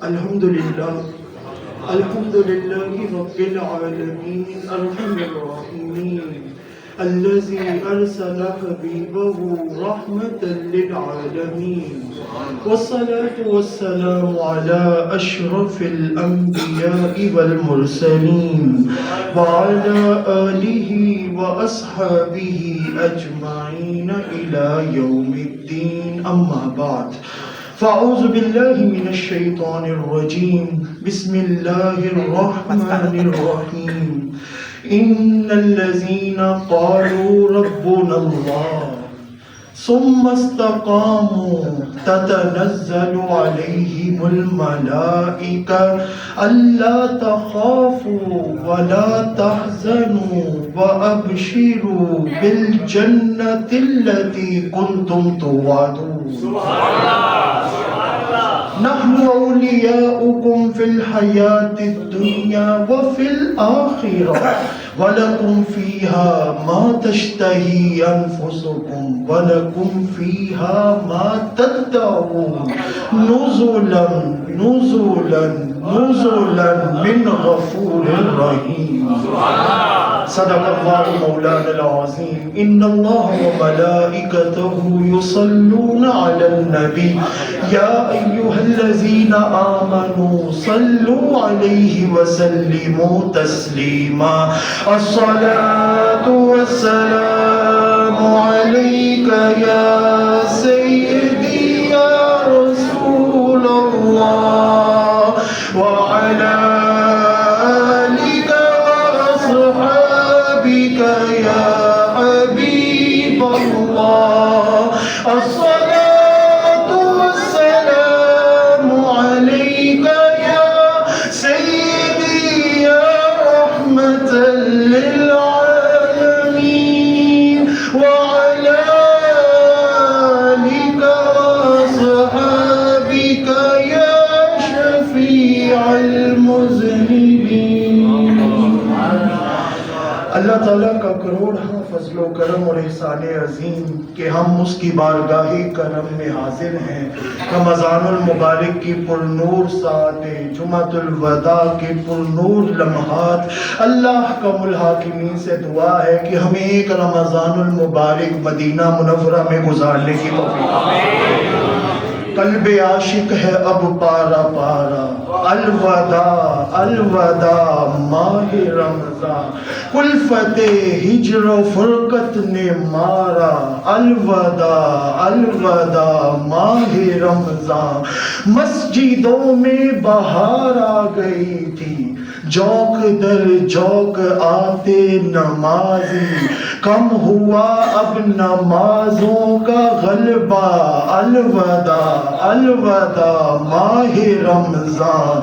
الحمدللہ الحمدللہ رب العالمین ارحم الراحمین الذي أرسل حبيبه رحمة للعالمين والصلاة والسلام على أشرف الأنبياء والمرسلين وعلى آله وأصحابه أجمعين إلى يوم الدين أما بعد فأعوذ بالله من الشيطان الرجيم بسم الله الرحمن الرحيم إن الذين قالوا ربنا الله ثم استقاموا تتنزل عليهم الملائكة ألا تخافوا ولا تحزنوا وأبشروا بالجنة التي كنتم توعدون نحن أولياؤكم في الحياة الدنيا وفي الآخرة ولكم فيها ما تشتهي أنفسكم ولكم فيها ما تدعون نزلا من غفور رحيم صدق الله مولانا العظيم إن الله وملائكته يصلون على النبي يا أيها الذين آمنوا صلوا عليه وسلموا تسليما الصلاة والسلام عليك يا سيدي يا رسول الله وعلى آلك وأصحابك يا حبيب الله الصلاة والسلام عليك يا سيدي يا رحمة للعالمين وعلى آلك وأصحابك يا شفيع المذنبين اللہ تعالیٰ کا کروڑ فضل و کرم اور احسان عظیم کہ ہم اس کی بارگاہ کرم میں حاضر ہیں رمضان المبارک کی پرنور ساعتیں جمعۃ الوداع کے پرنور لمحات اللہ کم الحاکمین سے دعا ہے کہ ہمیں ایک رمضان المبارک مدینہ منورہ میں گزارنے کی توفیق قلب عاشق ہے اب پارا پارا الوداع الوداع ماہ رمضان کلفت ہجر و فرقت نے مارا الوداع الوداع ماہ رمضان مسجدوں میں بہار آ گئی تھی جوک در جوک آتے نمازی کم ہوا اب نمازوں کا غلبہ الوداع الوداع ماہ رمضان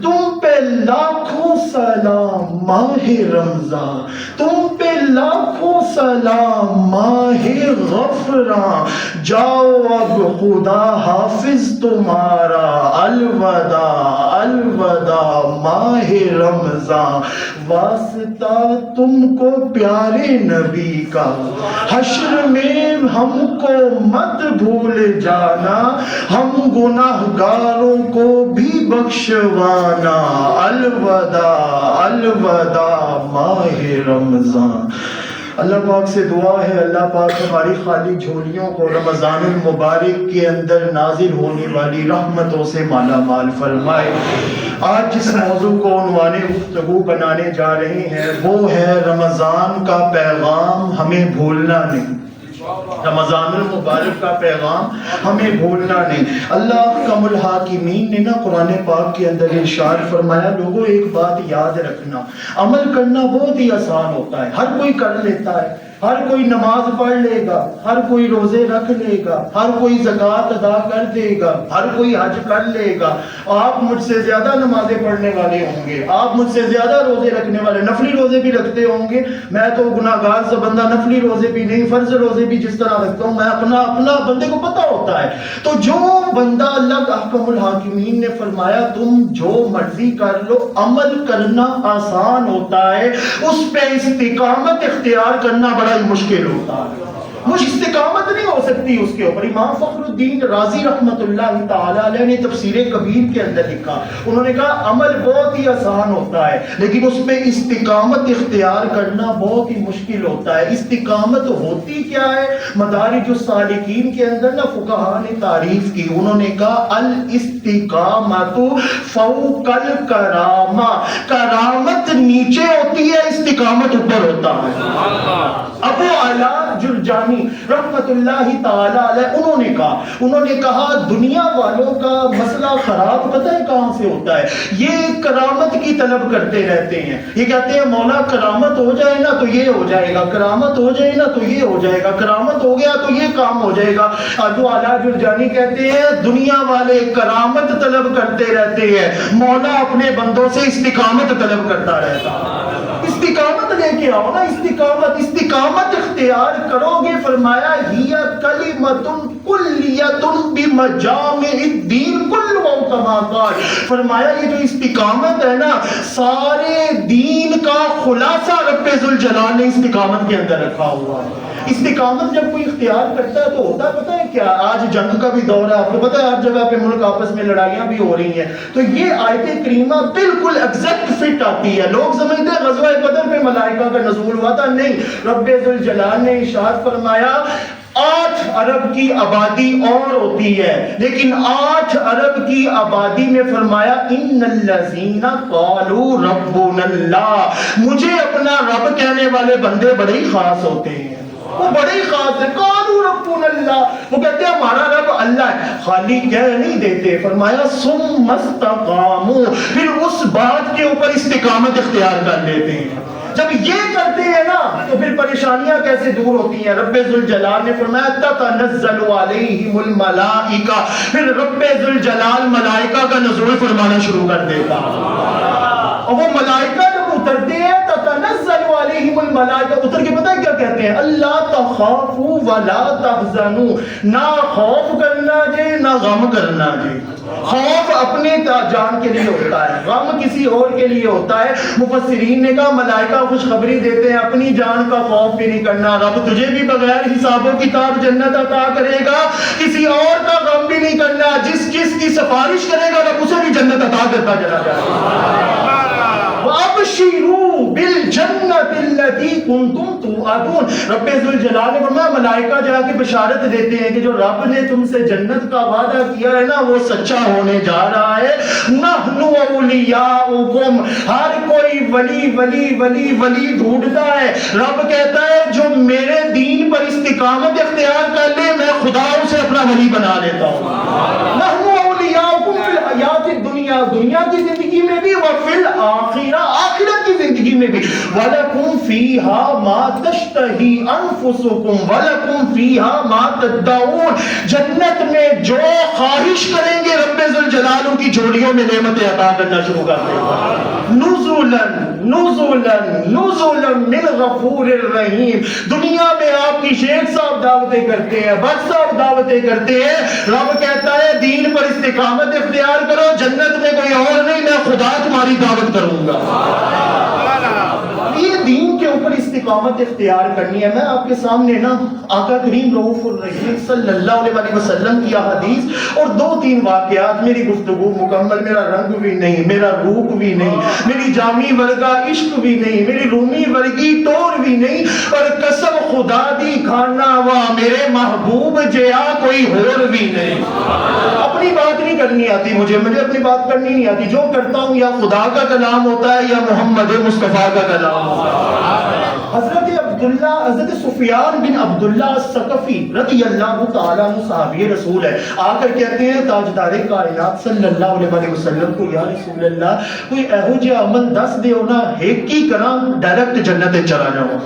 تم پہ لاکھوں سلام ماہ رمضان تم پہ لاکھوں سلام ماہ غفران جاؤ اب خدا حافظ تمہارا الوداع الوداع ماہ رمضان واسطہ تم کو پیارے نبی کا حشر میں ہم کو مت بھول جانا ہم گناہگاروں کو بھی بخشوانا الوداع الوداع ماہ رمضان اللہ پاک سے دعا ہے اللہ پاک ہماری خالی جھولیوں کو رمضان المبارک کے اندر نازل ہونے والی رحمتوں سے مالا مال فرمائے آج جس موضوع کو عنوان گفتگو بنانے جا رہے ہیں وہ ہے رمضان کا پیغام ہمیں بھولنا نہیں رمضان المبارک کا پیغام ہمیں بھولنا نہیں اللہ کم الحاکمین نے نا قرآن پاک کے اندر ارشاد فرمایا لوگوں ایک بات یاد رکھنا عمل کرنا بہت ہی آسان ہوتا ہے ہر کوئی کر لیتا ہے ہر کوئی نماز پڑھ لے گا، ہر کوئی روزے رکھ لے گا، ہر کوئی زکوٰۃ ادا کر دے گا، ہر کوئی حج کر لے گا، آپ مجھ سے زیادہ نمازیں پڑھنے والے ہوں گے، آپ مجھ سے زیادہ روزے رکھنے والے، نفلی روزے بھی رکھتے ہوں گے، میں تو گناہ گار سا بندہ، نفلی روزے بھی نہیں، فرض روزے بھی جس طرح رکھتا ہوں میں، اپنا بندے کو پتہ ہوتا ہے۔ تو جو بندہ، اللہ احکم الحاکمین نے فرمایا تم جو مرضی کر لو، عمل کرنا آسان ہوتا ہے، اس پہ استقامت اختیار کرنا بڑا ہی مشکل ہوتا ہے۔ مجھ استقامت نہیں ہو سکتی اس کے اوپر۔ امام فخر الدین رازی رحمت اللہ تعالی علیہ نے تفسیر کبیر کے اندر لکھا، انہوں نے کہا عمل بہت ہی آسان ہوتا ہے لیکن اس پہ استقامت اختیار کرنا بہت ہی مشکل ہوتا ہے۔ استقامت ہوتی کیا ہے؟ مدارج السالکین کے اندر نا فقہاء نے تعریف کی، انہوں نے کہا الاستقامت فوق الکرامہ، کرامت نیچے ہوتی ہے، استقامت اوپر ہوتا ہے۔ ابو اعلیٰ جرجانی رحمت اللہ تعالی علیہ انہوں نے کہا دنیا والوں کا مسئلہ خراب پتہ ہے کہاں سے ہوتا ہے؟ یہ کرامت کی طلب کرتے رہتے ہیں، یہ کہتے ہیں مولا کرامت ہو جائے نا تو یہ ہو جائے گا، کرامت ہو جائے نا تو یہ ہو جائے گا، کرامت ہو گیا تو یہ کام ہو جائے گا۔ ابو اعلیٰ جرجانی کہتے ہیں دنیا والے کرامت طلب کرتے رہتے ہیں، مولا اپنے بندوں سے استقامت طلب کرتا رہتا ہے۔ استقامت لے کے آؤ نا، استقامت اختیار کرو گے۔ فرمایا ہی کلمۃ کلیۃ بمجامع الدین کلہ کما قال، فرمایا یہ جو استقامت ہے نا سارے دین کا خلاصہ رب ذوالجلال نے استقامت کے اندر رکھا ہوا ہے۔ استقامت جب کوئی اختیار کرتا ہے تو ہوتا پتہ ہے کیا؟ آج جنگ کا بھی دور ہے، آپ کو پتہ ہے ہر جگہ پہ ملک آپس میں لڑائیاں بھی ہو رہی ہیں، تو یہ آیت کریمہ بالکل ایگزیکٹ فٹ آتی ہے۔ لوگ سمجھتے ہیں غزوہ بدر پہ ملائکہ کا نزول ہوا تھا، نہیں، رب ذوالجلال نے ارشاد فرمایا 8 ارب کی آبادی اور ہوتی ہے، لیکن 8 ارب کی آبادی میں فرمایا ان الذین قالوا ربنا اللہ، مجھے اپنا رب کہنے والے بندے بڑے ہی خاص ہوتے ہیں، وہ بڑے ہی خاص ہیں۔ قالوا ربنا اللہ، وہ کہتے ہیں ہمارا رب اللہ ہے، خالی کہہ نہیں دیتے، فرمایا ثم استقاموا، پھر اس بات کے اوپر استقامت اختیار کر لیتے ہیں۔ جب یہ کرتے ہیں نا تو پھر پریشانیاں کیسے دور ہوتی ہیں؟ رب ذوالجلال نے فرمایا تتنزل علیہم الملائکہ، پھر رب ذوالجلال ملائکہ کا نزول فرمانا شروع کر دیتا، اور وہ ملائکہ جب اترتے ہیں تتنزل علیہم الملائکہ، اتر کے پتہ ہے کیا کہتے ہیں؟ اللہ تخافوا ولا تحزنوا، نہ خوف کرنا جے نہ غم کرنا جے۔ خوف اپنے جان کے لیے ہوتا ہے، غم کسی اور کے لیے ہوتا ہے۔ مفسرین نے کہا ملائکہ خوشخبری دیتے ہیں اپنی جان کا خوف بھی نہیں کرنا، رب تجھے بھی بغیر حساب و کتاب جنت عطا کرے گا، کسی اور کا غم بھی نہیں کرنا، جس کی سفارش کرے گا رب اسے بھی جنت عطا کرتا چلا جائے گا۔ وَأَبْشِرُوا بِالْجَنَّةِ الَّتِي كُنْتُمْ تُوعَدُونَ، رب ذوالجلال نے فرمایا ملائکہ جا کے بشارت دیتے ہیں کہ جو رب نے تم سے جنت کا وعدہ کیا ہے نا وہ سچا ہونے جا رہا ہے۔ نَحْنُ أَوْلِيَاؤُكُمْ، ہر کوئی ولی ولی ولی ولی ڈھونڈتا ہے، رب کہتا ہے جو میرے دین پر استقامت اختیار کر لے میں خدا اسے اپنا ولی بنا لیتا ہوں۔ نَحْنُ أَوْلِيَاؤُكُمْ فِي الْحَيَاةِ الدُّنْيَا، دنیا کی زندگی میں بھی، وَفِي الْآخِرَةِ، آخرت کی زندگی میں بھی، وَلَكُمْ فِيهَا مَا تَشْتَهِي أَنفُسُكُمْ وَلَكُمْ فِيهَا مَا تَدَّعُونَ، جنت میں جو خواہش کریں گے رب ذوالجلال کی جھولیوں میں نعمتیں عطا کرنا شروع کر دے گا۔ نُزُلًا نُزُلًا نُزُلًا مِّن غَفُورٍ رَحِيمٍ، دنیا میں آپ کی شیخ صاحب دعوتیں کرتے ہیں، بٹ صاحب دعوتیں کرتے ہیں، رب کہتا ہے دین پر استقامت اختیار کرو، جنت میں کوئی اور نہیں، میں خدا تمہاری دعوت کروں گا۔ یہ دین کے اوپر استقامت اختیار کرنی ہے۔ میں آپ کے سامنے نا آقا کریم رؤوف الرحیم صلی اللہ علیہ وسلم کی احادیث اور 2-3 واقعات، میری گفتگو مکمل، میرا رنگ بھی نہیں، میرا روپ بھی نہیں، میری جامی ورگا عشق بھی نہیں، میری رومی ورگی ٹور بھی نہیں، اور قسم خدا دی کھانا وا میرے محبوب جیا کوئی اور بھی نہیں۔ اپنی بات نہیں کرنی آتی مجھے اپنی بات کرنی نہیں آتی، جو کرتا ہوں یا خدا کا کلام ہوتا ہے یا محمد مصطفیٰ کا کلام ہوتا ہے۔ حضرت سفیان بن عبداللہ الثقفی رضی اللہ تعالیٰ عنہ صحابی رسول ہے، آ کر کہتے ہیں تاجدار کائنات صلی اللہ علیہ وسلم کو، یا رسول اللہ کوئی ایہو جہا عمل دس دیو نا ہیک کی کراں ڈائریکٹ جنت چلا جاؤں۔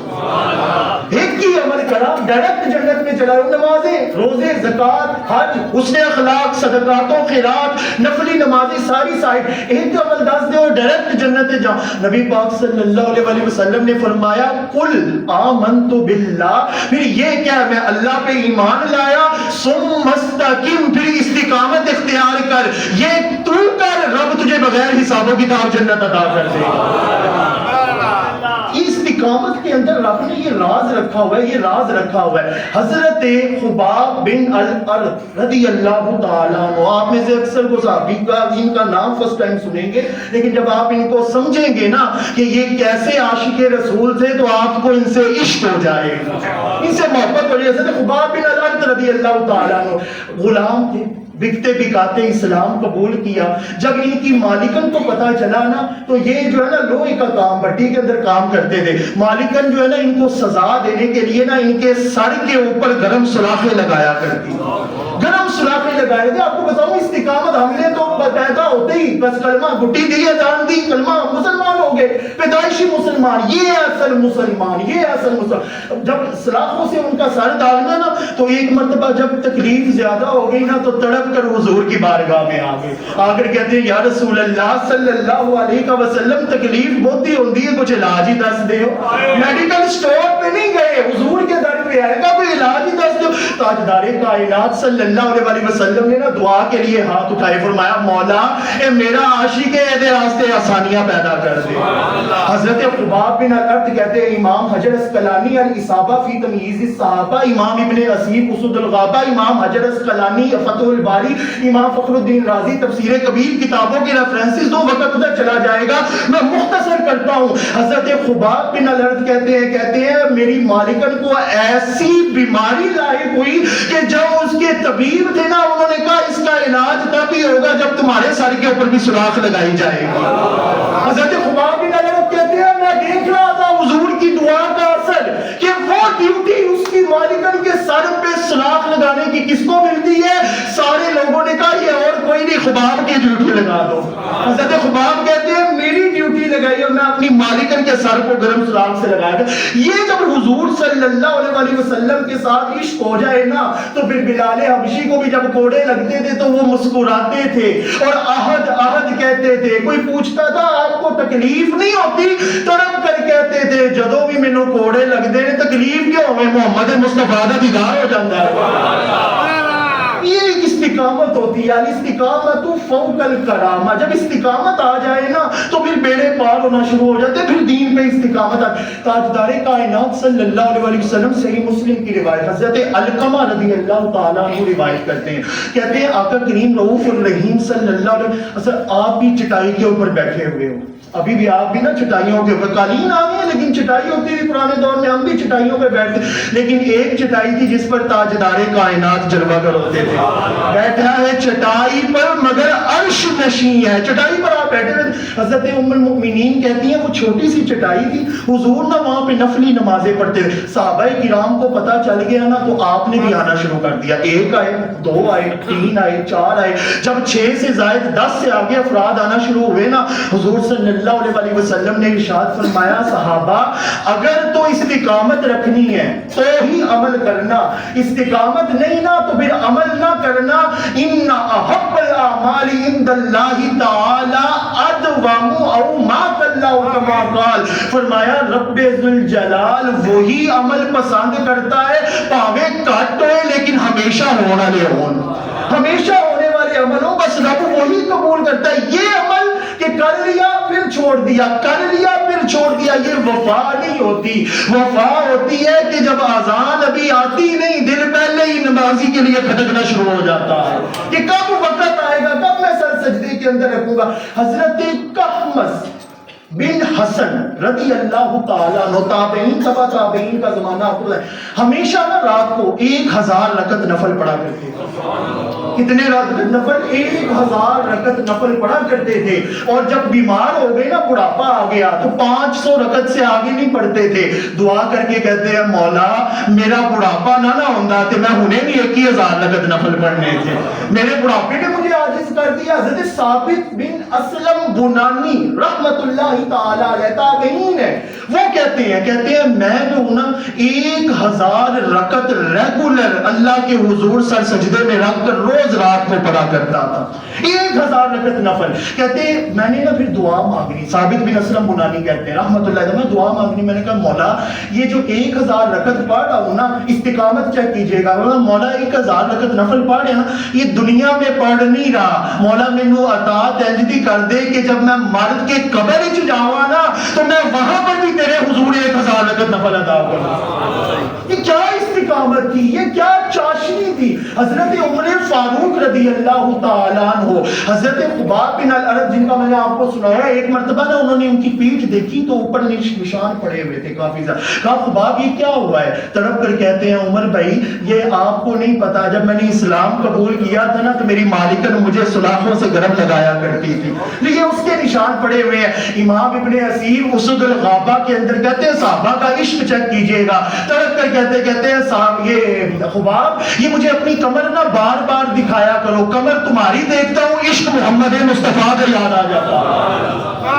ایک ہی عمل کرا ڈائریکٹ جنت میں چلا جاؤ. نمازیں، روزے، زکات، حج، حسن اخلاق، صدقات و خیرات، نفلی نمازیں ساری سائڈ، ایک عمل دس دے اور ڈائریکٹ جنت جا. نبی پاک صلی اللہ علیہ وسلم نے فرمایا قل آمنت باللہ، پھر یہ کیا میں اللہ پہ ایمان لایا، ثم استقم، پھر استقامت اختیار کر، یہ تو کر، رب تجھے بغیر حساب و کتاب جنت عطا کر دے گا. استقامت کے اندر رب نے یہ راز رکھا ہوا ہے، یہ راز رکھا ہوا ہے. حضرت خباب بن الارت رضی اللہ تعالیٰ عنہ، آپ میں سے اکثر کو صحابی کا ان کا نام فرسٹ ٹائم سنیں گے، لیکن جب آپ ان کو سمجھیں گے نا کہ یہ کیسے عاشق رسول تھے تو آپ کو ان سے عشق ہو جائے گا، ان سے محبت ہو جائے. حضرت خباب بن الارت رضی اللہ تعالیٰ عنہ غلام تھے، بکتے بکاتے اسلام قبول کیا. جب ان کی مالکن کو پتا چلا نا تو یہ جو ہے نا لوہے کا کام، بھٹی کے اندر کام کرتے تھے. مالکن جو ہے نا ان کو سزا دینے کے لیے نا ان کے سر کے اوپر گرم سلاخیں لگایا کرتی، گرم سلاخیں لگائے تھے. آپ کو بتاؤں استقامت ہم نے تو پیدا ہوتے ہی بس کلمہ گھٹی دی، اذان دی، کلمہ مسلمان ہو گئے، پیدائشی مسلمان، یہ اصل مسلمان، یہ اصل مسلمان. جب سلاخوں سے ان کا سر داغنا نا تو ایک مرتبہ جب تکلیف زیادہ ہو گئی نا تو تڑپ کر حضور کی بارگاہ میں آ گئے. آ کر کہتے ہیں یا رسول اللہ صلی اللہ علیہ وسلم تکلیف بہت ہی ہوتی ہے، کچھ علاج ہی دس دے. میڈیکل سٹور پہ نہیں گئے، حضور کے در پہ آئے گا، کوئی علاج ہی دس دو. تاجدار کائنات صلی اللہ علیہ وسلم نے نا دعا کے لیے ہاتھ اٹھائے، فرمایا مولا اے میرا عاشق ہے، دے راستے آسانیاں پیدا کر دے. حضرت خباب بن الارت کہتے ہیں امام حجر اسقلانی الاصابہ فی تمییز الصحابہ، امام ابن اسیر اسد الغابہ، امام حجر اسقلانی فتح الباری، امام فخر الدین رازی تفسیر کبیر، کتابوں کے ریفرنسز دو، وقت ادھر چلا جائے گا، میں مختصر کرتا ہوں. حضرت خباب بن الارت کہتے ہیں میری مالکن کو ایسی بیماری لاحق ہوئی کہ جب اس کے طبیب تھے نا انہوں نے کہا اس کا علاج تب ہی ہوگا جب تمہارے سر کے اوپر بھی سوراخ لگائی جائے گی. حضرت خباب بن الارت کہتے ہیں میں دیکھ رہا تھا حضور کی دعا کا اثر کہ وہ ڈیوٹی اس کی مالکن کے سر پہ سوراخ لگانے کی کس کو ملتی ہے؟ سارے لوگوں نے کہا یہ اور کوئی نہیں، خباب کی ڈیوٹی لگا دو. حضرت خباب کہتے ہیں میری ڈیوٹی لگائی اور میں اپنی مالکن کے سر کو گرم سوراخ سے لگایا گا. یہ جب حضور صلی اللہ علیہ وسلم کے ساتھ عشق ہو جائے نا تو پھر بلال حبشی کو بھی جب کوڑے لگتے تھے تو وہ مسکراتے تھے اور احد احد کہتے تھے. کوئی پوچھتا تھا آپ کو تکلیف نہیں ہوتی؟ تڑپ کر کہتے تھے جدوں بھی مینوں کوڑے لگتے ہیں تکلیف کیوں ہوئے، محمد مصطفیٰ دا دیدار ہو جاتا ہے. یہ ایک استقامت ہوتی ہے، الاستقامت فوق الکرامہ. جب استقامت آ جائے نا تو پھر بیڑے پار ہونا شروع ہو جاتے ہیں، پھر دین پہ استقامت آ. تاجدار کائنات صلی اللہ علیہ وسلم صحیح مسلم کی روایت حضرت علقمہ رضی اللہ تعالیٰ عنہ روایت کرتے ہیں، کہتے ہیں آقا کریم رؤوف الرحیم صلی اللہ علیہ وسلم آپ بھی چٹائی کے اوپر بیٹھے ہوئے ہو، ابھی بھی آپ بھی نا چٹائیوں کے اوپر، قالین آ گئے لیکن چٹائی ہوتی تھی پرانے دور میں، ہم بھی چٹائیوں پہ بیٹھتے، لیکن ایک چٹائی تھی جس پر تاجدار کائنات جلوہ گر ہوتے تھے. بیٹھا ہے چٹائی پر مگر عرش نشین ہے، چٹائی پر آپ بیٹھے ہوئے. حضرت ام المؤمنین کہتی ہیں وہ چھوٹی سی چٹائی تھی، حضور نہ وہاں پہ نفلی نمازیں پڑھتے تھے. صحابہ کرام کو پتہ چل گیا نا تو آپ نے بھی آنا شروع کر دیا. ایک آئے، دو آئے، تین آئے، چار آئے، جب 6 سے زائد 10 سے آگے افراد آنا شروع ہوئے نا حضور صلی اللہ علیہ وسلم نے ارشاد فرمایا صحابہ اگر تو استقامت رکھنی ہے تو ہی عمل کرنا، استقامت نہیں نا تو پھر عمل نہ کرنا. ان احب الاعمال عند اللہ تعالی ادوم او ما اللہ کما قال، فرمایا رب ذوالجلال وہی عمل پسند کرتا ہے پاوے کٹ ہوئے لیکن ہمیشہ ہونا لے ہون، ہمیشہ ہونے والے عمل ہو بس رب وہی قبول کرتا ہے. یہ عمل کہ کر لیا پھر چھوڑ دیا، کر لیا پھر چھوڑ دیا، یہ وفا نہیں ہوتی. وفا ہوتی ہے کہ جب اذان ابھی آتی نہیں دل پہلے ہی نمازی کے لیے کھٹکنا شروع ہو جاتا ہے کہ کب وقت آئے گا، کب میں سر سجدے کے اندر رکھوں گا. حضرت کحمس بن حسن رضی اللہ تعالیٰ عنہ، تابعین تبع تابعین کا زمانہ آپ کو ہمیشہ نا رات کو 1000 رکعت نفل پڑھا کرتے تھے. کتنے رکعت نفل؟ 1000 رکعت نفل پڑھا کرتے تھے. اور جب بیمار ہو گئے نا بڑھاپا آ گیا تو 500 رکعت سے آگے نہیں پڑھتے تھے. دعا کر کے کہتے ہیں مولا میرا بڑھاپا نہ ہوندا تے میں ہنے بھی 1000 رکعت نفل پڑھنے تھے، میرے بڑھاپے نے مجھے عاجز کر دیا. حضرت ثابت بن اسلم بنانی رحمت اللہ تعالیٰ علیہ تابعین ہے، وہ کہتے ہیں میں جو ہوں نا 1000 رکعت ریگولر اللہ کے حضور سر سجدے میں رکھ کر روز رات کو پڑھا کرتا تھا، 1000 رکعت نفل. کہتے ہیں میں نے نا پھر دعا مانگنی. ثابت بن اسلم بنانی کہتے ہیں رحمۃ اللہ علیہ، میں دعا مانگنی. میں نے کہا مولا یہ جو 1000 رکعت پڑھ رہا ہوں نا، استقامت چیک کیجئے گا. مولا 1000 رکعت نفل پڑھ رہے ہیں نا، یہ دنیا میں پڑھ نہیں رہا. مولا مینوں عطا تنجدی کر دے کہ جب میں مرد کے قبر وچ جاواں نا تو میں وہاں پر بھی تیرے حضور 1000 رکعت نفل ادا کروں. یہ کیا استقامت تھی، یہ کیا چاشنی تھی. حضرت عمر فاروق رضی اللہ تعالیٰ عنہ، حضرت خباب بن الارت جن کا میں نے آپ کو سنایا، ایک مرتبہ نا انہوں نے ان کی پیٹھ دیکھی تو اوپر نشان پڑے ہوئے تھے کافی زیادہ. کہا خباب یہ کیا ہوا ہے؟ تڑپ کر کہتے ہیں عمر بھائی یہ آپ کو نہیں پتا، جب میں نے اسلام قبول کیا تھا نا تو میری مالکن مجھے سلاخوں سے گرم لگایا کرتی تھی، لیکن اس کے نشان پڑے ہوئے ہیں. امام ابن اسیر اسد الغابہ کے اندر کہتے ہیں صحابہ کا عشق چیک کیجئے گا. تڑپ کر کہتے ہیں صاحب یہ خباب یہ مجھے اپنی کمر نہ بار بار دکھایا کرو، کمر تمہاری دیکھتا ہوں عشق محمد مصطفیٰ کا یاد آ جاتا.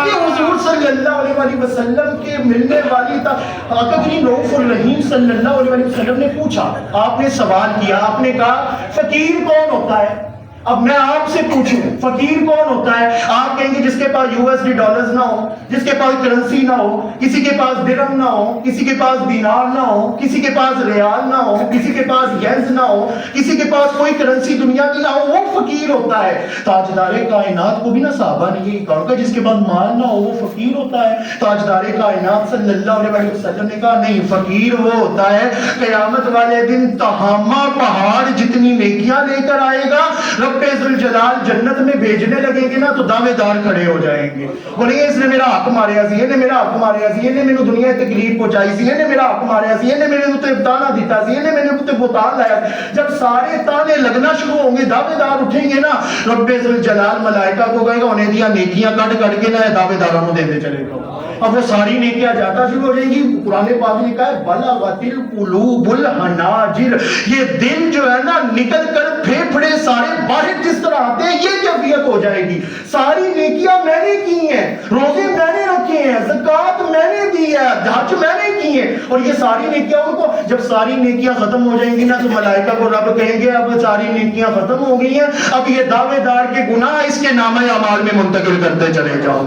یہ حضور صلی اللہ علیہ وسلم کے ملنے والی تھا. آقا کریم رؤوف الرحیم صلی اللہ علیہ وسلم نے پوچھا، آپ نے سوال کیا، آپ نے کہا فقیر کون ہوتا ہے؟ اب میں آپ سے پوچھوں فقیر کون ہوتا ہے؟ آپ کہیں گے جس کے پاس USD ڈالرز نہ ہو، جس کے پاس کرنسی نہ ہو، کسی کے پاس درہم نہ ہو، کسی کے پاس دینار نہ ہو، کسی کے پاس ریال نہ ہو، کسی کے پاس ینز نہ ہو، کسی کے پاس کوئی کرنسی دنیا کی نہ ہو، وہ فقیر ہوتا ہے. تاجدار کائنات کو بھی نہ صحابہ نے یہی کہا کہ جس کے پاس مال نہ ہو وہ فقیر ہوتا ہے. تاجدار کائنات صلی اللہ علیہ وسلم نے کہا نہیں، فقیر وہ ہوتا ہے قیامت والے دن تہامہ پہاڑ جتنی نیکیاں لے کر آئے گا، رب ذوالجلال جنت میں بھیجنے لگیں گے نا تو دعوے دار کھڑے ہو جائیں گے، بولیں گے اس نے میرا حق ماریا سی، نے میرا حق ماریا سی، نے مینوں دنیا تکلیف پہنچائی سی، نے میرا حق ماریا سی، نے میرے اوتے تانا دیتا سی، نے میرے اوتے بہتان لایا. جب سارے تانے لگنا شروع ہوں گے، دعوے دار اٹھیں گے نا، رب ذوالجلال ملائکہ کو کہے گا انہیں دیا نیکیاں کٹ کٹ کے نا دعوے داروں کو دیتے چلے گا. اب وہ ساری نیکیاں جاتا شروع ہو جائیں گی. قرآن پاک نے کہا ہے بلغت القلوب الحناجر، یہ دل جو ہے نا نکل کر پھیپھڑے سارے باہر جس طرح آتے ہیں یہ کیفیت ہو جائے گی. ساری نیکیاں میں نے کی ہیں، روزے میں نے رکھے ہیں، زکوٰۃ میں نے دی ہے، حج میں نے کی ہے، اور یہ ساری نیکیاں ان کو جب ساری نیکیاں ختم ہو جائیں گی نا تو ملائکہ کو رب کہیں گے اب ساری نیکیاں ختم ہو گئی ہیں، اب یہ دعوے دار کے گناہ اس کے نامہ اعمال میں منتقل کرتے چلے جاؤ.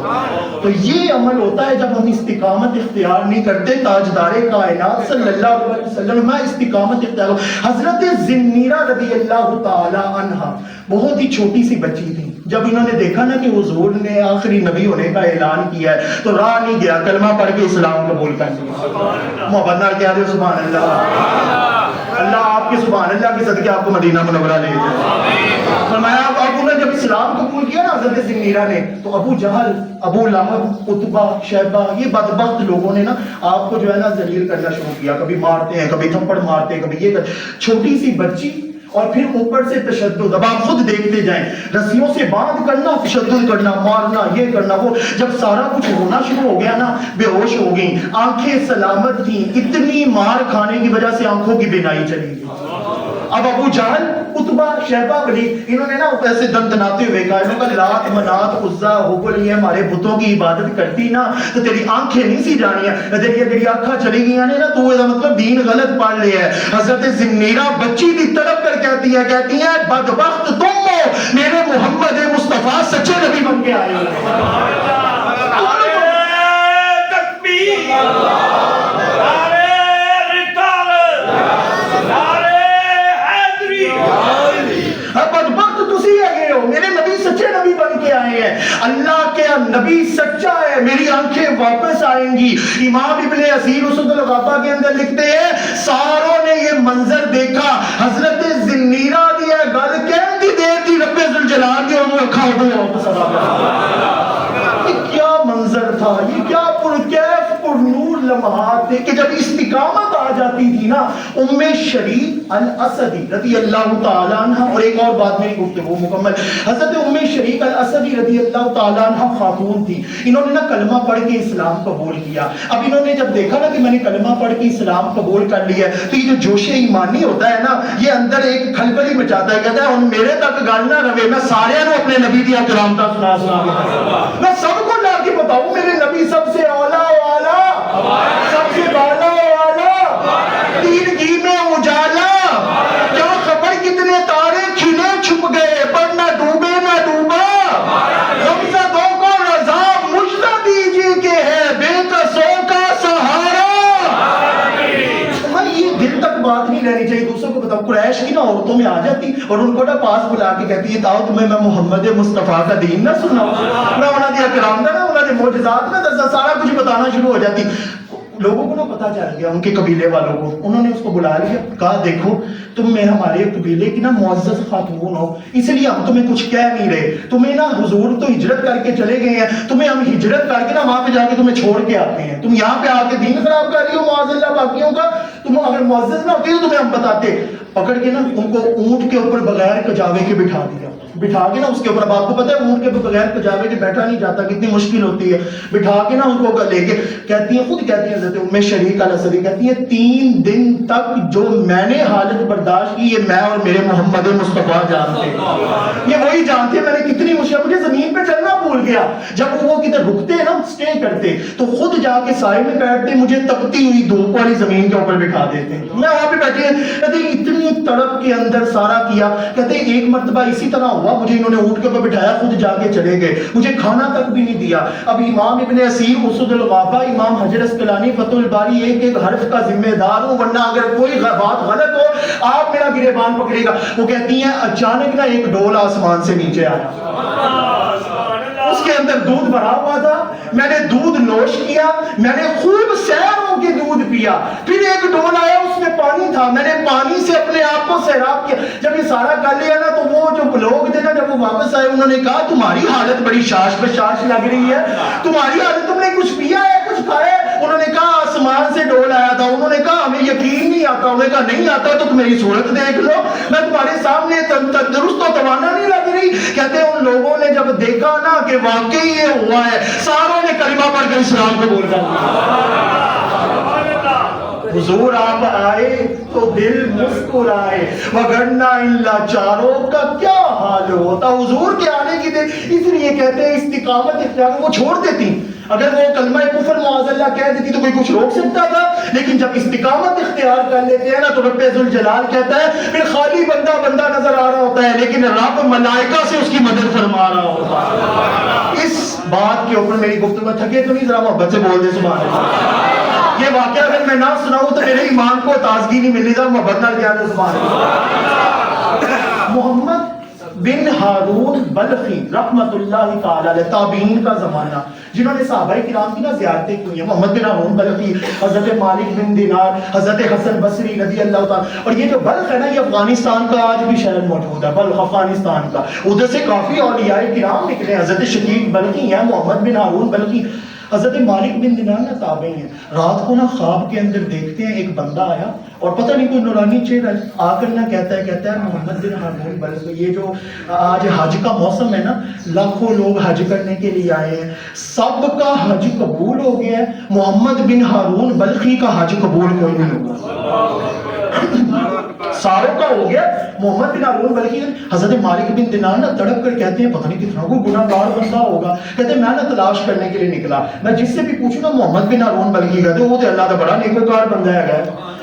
تو یہ عمل ہوتا ہے جب ہم استقامت اختیار نہیں کرتے. تاجدار کائنات صلی اللہ علیہ وسلم میں استقامت اختیار. حضرت زنیرہ رضی اللہ تعالی عنہ بہت ہی چھوٹی سی بچی تھی. جب انہوں نے دیکھا نا کہ حضور نے آخری نبی ہونے کا اعلان کیا ہے تو راہ نہیں گیا، کلمہ پڑھ کے اسلام قبول کر لیا. محبت نال کہہ دے سبحان اللہ. اللہ آپ کے سبحان اللہ کے صدقے آپ کو مدینہ منورہ لے جائے. فرمایا اب انہوں نے جب اسلام قبول کیا نا حضرت زنیرہ نے تو ابو جہل، ابو لہب، عتبہ، شیبہ یہ بدبخت لوگوں نے نا آپ کو جو ہے نا ذلیل کرنا شروع کیا. کبھی مارتے ہیں، کبھی تھپڑ مارتے ہیں، کبھی یہ چھوٹی سی بچی اور پھر اوپر سے تشدد. اب آپ خود دیکھتے جائیں، رسیوں سے باندھ کرنا، تشدد کرنا، مارنا، یہ کرنا وہ. جب سارا کچھ ہونا شروع ہو گیا نا بے ہوش ہو گئی. آنکھیں سلامت تھیں، اتنی مار کھانے کی وجہ سے آنکھوں کی بینائی چلی گئی. اب ابو جہل، عتبہ، شیبہ، ولید انہوں نے نا ایسے دندناتے ہوئے کہا انہوں نے لات، منات، عزا، حبل یہ ہمارے بتوں کی عبادت کرتی نا تو تیری آنکھیں نہیں سی جانی ہیں، تیری آنکھیں چلی گئی نے نا تو یہ مطلب دین غلط پڑھ لیا ہے. حضرت زنیرہ بچی کی طرف کر کہتی ہیں بدبخت تم ہو، میرے محمد مصطفیٰ سچے نبی بن کے آئے ہو. میرے نبی سچے نبی بن کے آئے ہیں، اللہ کے نبی سچا ہے، میری آنکھیں واپس آئیں گی. امام ابن اسیر اسد الغابہ کے اندر لکھتے ہیں ساروں نے یہ منظر دیکھا. حضرت زنیرہ دیا گل کہن دی دیر دی رب ذوالجلال کے انہوں رکھا یہ کیا منظر تھا، یہ کیا پرکیف پرنور لمحات تھے کہ جب استقامت آ جاتی تھی نا. ام شریک الاسدی رضی اللہ تعالیٰ عنہ، اور ایک اور بات میری گفتگو مکمل. حضرت ام شریک الاسدی رضی اللہ تعالیٰ عنہ خاتون تھی. انہوں نے نا کلمہ پڑھ کے اسلام قبول کیا. اب انہوں نے جب دیکھا نا کہ میں نے کلمہ پڑھ کے اسلام قبول کر لیا تو یہ جو جوش ایمانی ہوتا ہے نا یہ اندر ایک کھلبلی مچاتا ہے. کہتا ہے میرے تک گل نہ رہے، میں سارے اپنے نبی دیا کرامتاں سنا میں سب کو لا کے بتا بتاؤ میرے نبی سب سے اولا والا، سب سے بالا والا، تیرگی میں اجالا، کیا خبر کتنے تارے کھلے چھپ گئے پر نہ ڈوبے نہ ڈوبا، غمزدوں کو رضا مجدہ دیجیے کہ ہے بے کسوں کا سہارا۔ یہ دل تک بات نہیں رہنی چاہیے، دوسروں کو بتاؤ قریش کی نا عورتوں میں آ جاتی اور ان کو نا پاس بلا کے کہتی ہے تاؤ تمہیں میں محمد مصطفیٰ کا دین نہ سناؤں، نہ انہوں نے کرام نہ انہوں نے معجزات نہ سارا کچھ بتانا شروع ہو جاتی۔ لوگوں کو نا پتا چل گیا، ان کے قبیلے والوں کو، انہوں نے اس کو بلا لیا، کہا دیکھو تم میں ہمارے قبیلے کی نا معزز خاتون ہو، اس لیے ہم تمہیں کچھ کہہ نہیں رہے، تمہیں نا حضور تو ہجرت کر کے چلے گئے ہیں، تمہیں ہم ہجرت کر کے نا وہاں پہ جا کے تمہیں چھوڑ کے آتے ہیں، تم یہاں پہ آ کے دین خراب کر رہی ہو معاذ اللہ باقیوں کا، تم اگر معزز نہ ہوتی تو تمہیں ہم بتاتے۔ پکڑ کے نا ان کو اونٹ کے اوپر بغیر کجاوے کے بٹھا دیا، بٹھا کے نا اس کے اوپر، اب آپ کو پتا ہے اونٹ کے اوپر بغیر کجاوے کے بیٹھا نہیں جاتا، کتنی مشکل ہوتی ہے، بٹھا کے نا ان کو لے کے کہتی ہیں، خود کہتی ہیں حضرت ام شریک الاسدی کہتی ہیں 3 دن تک جو میں نے حالت برداشت کی یہ میں اور میرے محمد مصطفیٰ جانتے ہیں، یہ وہی جانتے ہیں میں نے کتنی مشکل، مجھے زمین پہ چلنا بھول گیا، جب وہ کدھر رکتے نا اسٹے کرتے تو خود جا کے سائے میں بیٹھتے، مجھے تپتی ہوئی دھوپ والی زمین کے اوپر بٹھا دیتے، میں وہاں پہ بیٹھے کہتے اتنی تڑپ کے اندر سارا کیا، کہتے ایک مرتبہ اسی طرح ہوا، مجھے انہوں نے اونٹ کے اوپر بٹھایا، خود جا کے چلے گئے، مجھے کھانا تک بھی نہیں دیا۔ اب امام ابن اسیر اسد الغابہ، امام حجر اسقلانی فتح الباری ایک حرف کا ذمہ دار ہوں، ورنہ اگر کوئی بات غلط ہو آپ میرا گریبان پکڑے گا۔ وہ کہتی ہیں اچانک نا ایک ڈول آسمان سے نیچے آیا، اس کے اندر دودھ بھرا ہوا تھا، میں نے دودھ نوش کیا، میں نے خوب سیروں کے دودھ پیا، پھر ایک ڈول آیا اس میں پانی تھا، میں نے پانی سے اپنے آپ کو سیراب کیا۔ جب یہ سارا کر لیا نا تو وہ جو لوگ تھے نا جب وہ واپس آئے انہوں نے کہا تمہاری حالت بڑی شاش پہ شاش لگ رہی ہے، تمہاری حالت، تم نے کچھ پیا ہے کچھ کھایا ہے؟ انہوں نے کہا آسمان سے ڈول آیا تھا۔ انہوں نے کہا ہمیں یقین نہیں آتا۔ انہوں نے کہا نہیں آتا تو تم میری صورت دیکھ لو، میں تمہارے سامنے تندرست و توانا نہیں لگ رہی۔ کہتے ہیں ان لوگوں نے جب دیکھا نا کہ واقعی یہ ہوا ہے ساروں نے کلمہ پڑھ کر اسلام قبول کر لیا۔ حضور آپ آئے تو دل مسکرائے وگرنہ ان لاچاروں کا کیا حال ہوتا۔ حضور کے آنے کی دیر، اس لیے کہتے ہیں استقامت اختیار، وہ چھوڑ دیتی، اگر وہ کلمہ کفر معاذ اللہ کہہ دیتی تو کوئی کچھ روک سکتا تھا، لیکن جب استقامت اختیار کر لیتے ہیں نا تو رب ذوالجلال کہتا ہے پھر خالی بندہ بندہ نظر آ رہا ہوتا ہے لیکن رب ملائکہ سے اس کی مدد فرما رہا ہوتا ہے۔ اس بات کے اوپر میری گفتگو تھکے تو نہیں، ذرا محبت سے بول دے سبحان اللہ۔ یہ واقعہ اگر میں نہ سناؤں تو میرے ایمان کو تازگی نہیں ملنی، ذرا محبت نہ دیا دے سبحان اللہ۔ محمد بن ہارون بلخی رحمت اللہ تعالی علیہ، تابعین کا زمانہ، جنہوں نے صحابہ کرام کی نا زیارتیں کی ہیں، محمد بن ہارون بلخی، حضرت مالک بن دینار، حضرت حسن بصری رضی اللہ تعالی، اور یہ جو بلخ ہے نا یہ افغانستان کا آج بھی شہر موجود ہے، بلخ افغانستان کا، ادھر سے کافی اولیاء کرام نکلے، حضرت شقیق بلخی ہیں، محمد بن ہارون بلخی، حضرت مالک بن دینار نا تابعی ہیں، رات کو نا خواب کے اندر دیکھتے ہیں ایک بندہ آیا اور پتہ نہیں کوئی نورانی چہرہ آ کر نہ کہتا ہے محمد بن ہارون بلخی، یہ جو آج حج کا موسم ہے نا لاکھوں لوگ حج کرنے کے لیے آئے ہیں، سب کا حج قبول ہو گیا ہے، محمد بن ہارون بلخی کا حج قبول کوئی نہیں ہوگا، ساروں کا ہو گیا، محمد بن ہارون بلخی۔ حضرت مالک بن دینار نا تڑپ کر کہتے ہیں پتہ نہیں کتنا کوئی گناہ گار بندہ ہوگا، کہتے ہیں میں نا تلاش کرنے کے لیے نکلا، میں جس سے بھی پوچھوں نا محمد بن ہارون بلخی کہتے ہیں وہ تو اللہ کا بڑا نیکوکار بندہ ہے،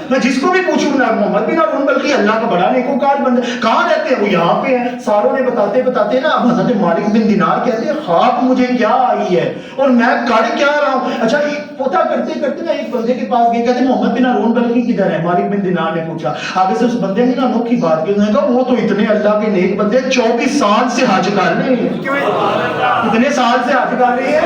میں جس کو بھی پوچھوں نا محمد بن ہارون بلخی اللہ کا بڑا نیکوکار بندہ، کہاں رہتے ہیں؟ وہ یہاں پہ ہیں۔ ساروں نے بتاتے بتاتے نا اب حضرت مالک بن دینار کہتے ہیں خواب مجھے کیا آئی ہے اور میں کر کیا رہا ہوں۔ اچھا پتہ کرتے کرتے نا ایک بندے کے پاس گئے، کہتے ہیں محمد بن ہارون بلخی کدھر ہے؟ مالک بن دینار نے پوچھا، آگے سے اس بندے نے نا انوکھی بات کی، انہوں نے کہا وہ تو اتنے اللہ کے نیک بندے 24 سال سے حج کر رہے ہیں، اتنے سال سے حج کر رہے ہیں،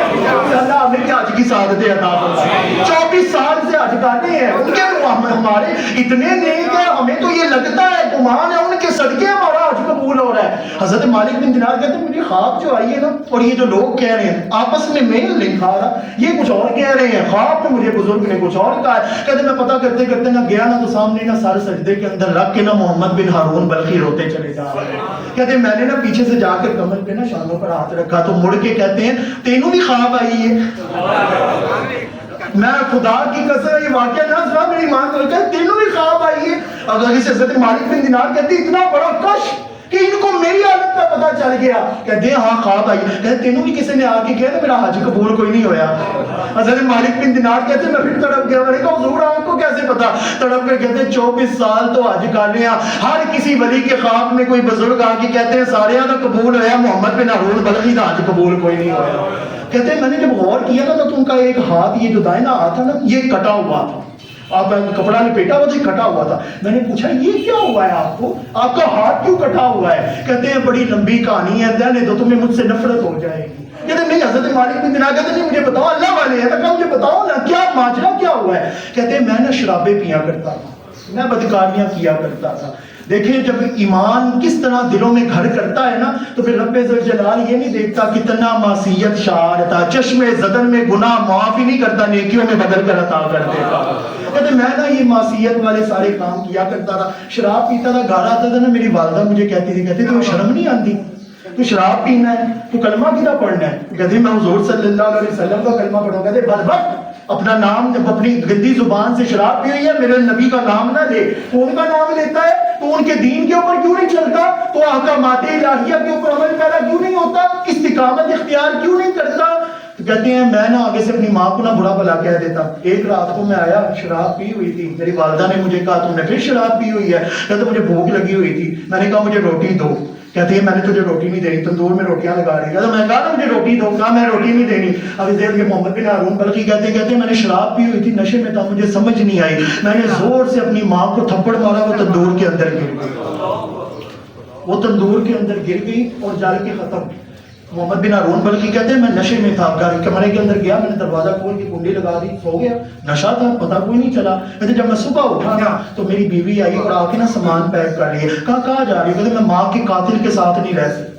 اللہ ہمیں کیا حج کی سعادت عطا فرمائے، 24 سال سے حج کر رہے ہیں، ان کے ہمارے اتنے نیک ہیں، ہمیں تو یہ لگتا ہے گمان ہے ان کے صدقے ہمارا حج قبول ہو رہا ہے۔ حضرت مالک بن دینار کہتے ہیں مجھے خواب جو آئی ہے نا اور یہ جو لوگ کہہ رہے ہیں آپس میں میل نہیں کھا رہا، یہ کچھ اور کہہ رہے ہیں، خواب میں مجھے بزرگ نے کچھ اور کہا ہے۔ کہتے ہیں میں پتہ کرتے کرتے نہ گیا نا تو سامنے نا سر سجدے کے اندر رکھ کے نا محمد بن ہارون بلخی روتے چلے جا رہے ہیں۔ کہتے ہیں میں نے نا پیچھے سے جا کر کمر پہ نا شانوں پر ہاتھ رکھا تو مڑ کے کہتے ہیں تینوں بھی خواب آئی ہے؟ میں خدا کی قسم یہ واقعہ نہ سنا میری ماں کو کہا تینوں بھی خواب آئی ہے۔ اگر اس حضرت مالک بن دینار کہتے اتنا بڑا کش کہ ان کو میری حالت کا پتہ چل گیا. کہتے ہیں ہاں خواب آئی. کہتے تینوں بھی کسی نے آ کے کہا نا میرا حج قبول کوئی نہیں ہویا. حضرت مالک بن دینار کہتے ہیں میں پھر تڑپ گیا. میں نے کہا حضور آپ کو کیسے پتا؟ تڑپ کر کہتے ہیں 24 سال تو حج کر رہے ہیں, ہر کسی ولی کے خواب میں کوئی بزرگ آ کے کہتے ہیں سارے کا قبول ہویا, محمد بن ہارون بلخی کا حج قبول کوئی نہیں ہویا. کہتے ہیں میں نے جب غور کیا نا تو ان کا ایک ہاتھ یہ جو دائنا ہاتھ تھا نا یہ کٹا ہوا تھا, آپ کپڑا لپیٹا ہوا کٹا ہوا تھا. میں نے پوچھا یہ کیا ہوا ہے آپ کو, آپ کا ہاتھ کیوں کٹا ہوا ہے؟ کہتے ہیں بڑی لمبی کہانی ہے, رہنے دو تمہیں مجھ سے نفرت ہو جائے گی. کہتے ہیں نہیں حضرت مالک بن دینار کہتے نہیں مجھے بتاؤ, اللہ والے ہیں نا, مجھے بتاؤ نا کیا ماجرا کیا ہوا ہے؟ کہتے ہیں میں نا شرابیں پیا کرتا تھا, میں بدکاریاں کیا کرتا تھا. دیکھیں جب ایمان کس طرح دلوں میں گھر کرتا ہے نا تو پھر رب ذوالجلال یہ نہیں دیکھتا کتنا معصیت شعار تھا, چشمے زدن میں گناہ معاف ہی نہیں کرتا, نیکیوں میں بدل کر عطا کر دیتا. کہتے میں نا یہ معصیت والے سارے کام کیا کرتا تھا, شراب پیتا تھا, گھر آتا تھا نا میری والدہ مجھے کہتی تھی, کہتی تمہیں شرم نہیں آتی, تو شراب پینا ہے تو کلمہ کدھر پڑھنا ہے؟ کہتے میں حضور صلی اللہ علیہ وسلم کا کلمہ پڑھوں. کہتے بدبخت اپنا نام جب اپنی گندی زبان سے شراب پی رہی ہے, میرے نبی کا نام نہ لے, تو ان کا نام لیتا ہے تو ان کے دین کے اوپر کیوں نہیں چلتا, تو احکامات الہیہ کے اوپر عمل پیرا کیوں نہیں ہوتا, استقامت اختیار کیوں نہیں کرتا. تو کہتے ہیں میں نا آگے سے اپنی ماں کو نا برا بھلا کہہ دیتا. ایک رات کو میں آیا, شراب پی ہوئی تھی, میری والدہ نے مجھے کہا تم نے پھر شراب پی ہوئی ہے؟ کہتے مجھے بھوک لگی ہوئی تھی, میں نے کہا مجھے روٹی دو. کہتے ہیں میں نے تجھے روٹی نہیں دینی, تندور میں روٹیاں لگا رہی. کہتے میں کہا نا مجھے روٹی دو, کہا میں روٹی نہیں دینی. اب اس دیر محمد بن ہارون بلخی کہتے ہیں میں نے شراب پی ہوئی تھی, نشے میں تھا, مجھے سمجھ نہیں آئی, میں نے زور سے اپنی ماں کو تھپڑ مارا, وہ تندور کے اندر گر گئی, وہ تندور کے اندر گر گئی اور جل کے ختم. محمد بن ہارون بلخی کہتے ہیں میں نشے میں تھا, کمرے کے اندر گیا, میں نے دروازہ کھول کے کنڈی لگا دی, سو گیا, نشہ تھا, پتہ کوئی نہیں چلا. کہتے جب میں صبح اٹھا نا تو میری بیوی آئی اور آ کے نا سامان پیک کر رہی ہے. کہاں جا رہی ہے؟ کہتے میں ماں کے قاتل کے ساتھ نہیں رہ سکتی,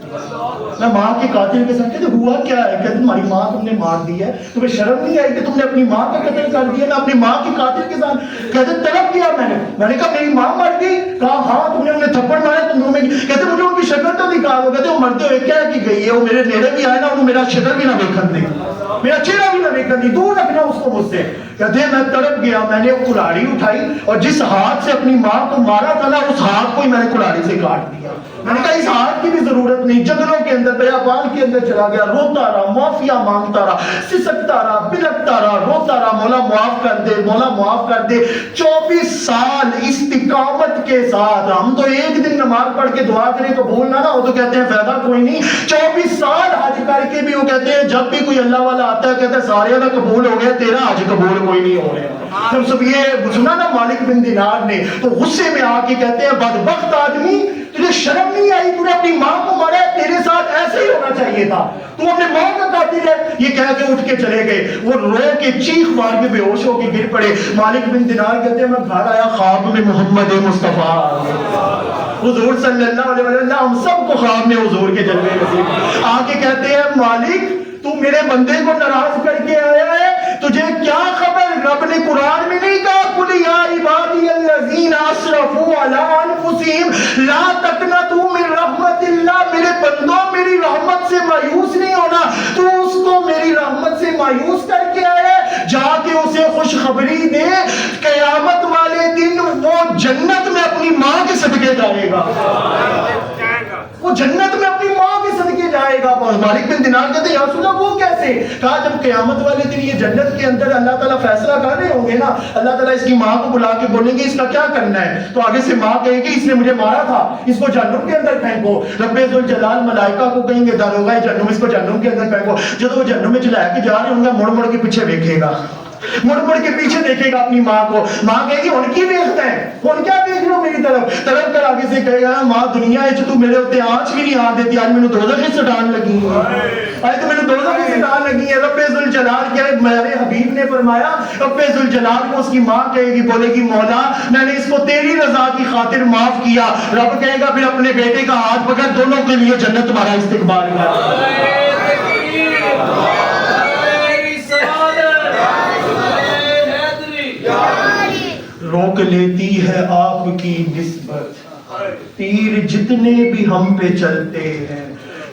میں ماں کے قاتل کے ساتھ. کہتے ہوا کیا ہے؟ کہتے تمہاری ماں تم نے مار دی ہے, تمہیں شرم نہیں آئی کہ تم نے اپنی ماں کا قتل کر دیا, میں اپنی ماں کے قاتل کے ساتھ. کہتے طلب کیا میں نے کہا میری ماں مر گئی. کہا ہاں تم نے انہیں تھپڑ مارا تندور میں. کہتے مجھے ان کی شکل تو دکھا دو. کہتے وہ مرتے ہوئے کیا کی گئی ہے, وہ میرے نیڑے بھی آئے نا, انہوں میرا شکل بھی نہ دیکھن دی, میرا چہرہ بھی نہ دیکھن دی, دور رکھنا اس کو مجھ سے. کہتے ہیں میں تڑپ گیا, میں نے کلاڑی اٹھائی اور جس ہاتھ سے اپنی ماں کو مارا تھا نا اس ہاتھ کو ہی میں نے کلاڑی سے کاٹ دیا. میں نے کہا اس ہاتھ کی بھی ضرورت نہیں. جنگلوں کے اندر بیابان کے اندر چلا گیا, روتا رہا, معافیا مانگتا رہا, سسکتا رہا, بلکتا رہا, روتا رہا, مولا معاف کر دے, مولا معاف کر دے. 24 سال استقامت کے ساتھ. ہم تو ایک دن نماز پڑھ کے دعا کریں تو بھولنا نہ ہو تو کہتے ہیں فائدہ کوئی نہیں. 24 سال حج کر کے بھی وہ کہتے ہیں جب بھی کوئی اللہ والا آتا ہے کہتے ہیں سارے کا قبول ہو گیا, تیرا حج قبول کوئی نہیں ہو رہا. جب سب یہ سنا نا مالک بن دینار نے تو غصے میں آ کے کہتے ہیں بدبخت آدمی, تجھے شرم نہیں آئی, تو نے اپنی ماں کو مارا, تیرے ساتھ ایسے ہی ہونا چاہیے تھا, تو اپنے ماں کا قاتل ہے. یہ کہہ کے اٹھ کے چلے گئے, وہ رو کے چیخ مار کے بے ہوش ہو کے گر پڑے. مالک بن دینار کہتے ہیں میں گھر آیا, خواب میں محمد مصطفیٰ حضور صلی اللہ علیہ وسلم, ہم سب کو خواب میں حضور کے جلوے نصیب. آ کے کہتے ہیں مالک تو میرے بندے کو ناراض کر کے آیا ہے, تجھے کیا خبر؟ رب نے قرآن میں نہیں کہا قل یا عبادی الذین اسرفوا علی انفسہم لا تقنطوا من رحمت اللہ, میرے بندوں میری رحمت سے مایوس نہیں ہونا. تو اس کو میری رحمت سے مایوس کر کے آیا, جا کے اسے خوشخبری دے, قیامت والے دن وہ جنت میں اپنی ماں کے صدقے جائے گا, وہ جنت میں اپنی ماں کے صدقے جائے گا. مالک بن دینار کہتے ہیں یا رسول اللہ وہ کیسے؟ کہا جب قیامت والے دن یہ جنت کے اندر اللہ تعالیٰ فیصلہ کر رہے ہوں گے نا, اللہ تعالیٰ اس کی ماں کو بلا کے بولیں گے اس کا کیا کرنا ہے, تو آگے سے ماں کہے گی اس نے مجھے مارا تھا, اس کو جہنم کے اندر پھینکو. رب ذوالجلال ملائکہ کو کہیں گے داروغہ جہنم, اس کو جہنم کے اندر پھینکو. جب وہ جہنم میں چلا کے جا رہے ہوں گے, مڑ مڑ کے پیچھے دیکھے گا, مڑ مڑ کے پیچھے دیکھے گا اپنی ماں کو. ماں کہے گی ان کی دیکھتا ہے, ان کیا دیکھ لو میری طرف, طرف کر آگے سے کہے گا ماں دنیا ہے تو میرے ہوتے آنچ بھی نہیں آن دیتی, آج میں نے دوزخ سے ڈال لگی ہے, آج تو میں نے دوزخ سے ڈال لگی ہے. رب ذوالجلال کیا میرے حبیب نے فرمایا, رب ذوالجلال کو اس کی ماں کہے گی, بولے گی مولا میں نے اس کو تیری رضا کی خاطر معاف کیا. رب کہے گا پھر اپنے بیٹے کا ہاتھ پکڑ, دونوں کے لیے جنت تمہارا استقبال کر. روک لیتی ہے آپ کی نسبت, تیر جتنے بھی ہم پہ چلتے ہیں,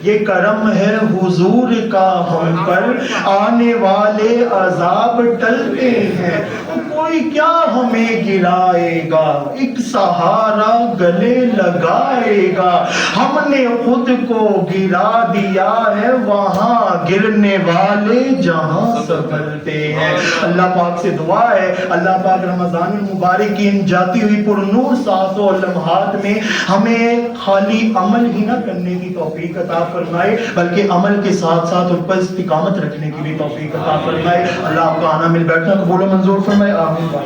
یہ کرم ہے حضور کا ہم پر, آنے والے عذاب ٹلتے ہیں. کوئی کوئی کیا ہمیں گرائے گا، ایک سہارا گلے لگائے گا، ہم نے خود کو گرا دیا ہے وہاں گرنے والے جہاں سنبھلتے ہیں۔ اللہ پاک سے دعا ہے اللہ پاک رمضان المبارک کی ان جاتی ہوئی پرنور ساعتوں اور لمحات میں ہمیں خالی عمل ہی نہ کرنے کی توفیق عطا فرمائے بلکہ عمل کے ساتھ ساتھ ان پر استقامت رکھنے کی بھی توفیق عطا فرمائے۔ اللہ آپ کا آنا مل بیٹھنا قبول و منظور فرمائے، آمین۔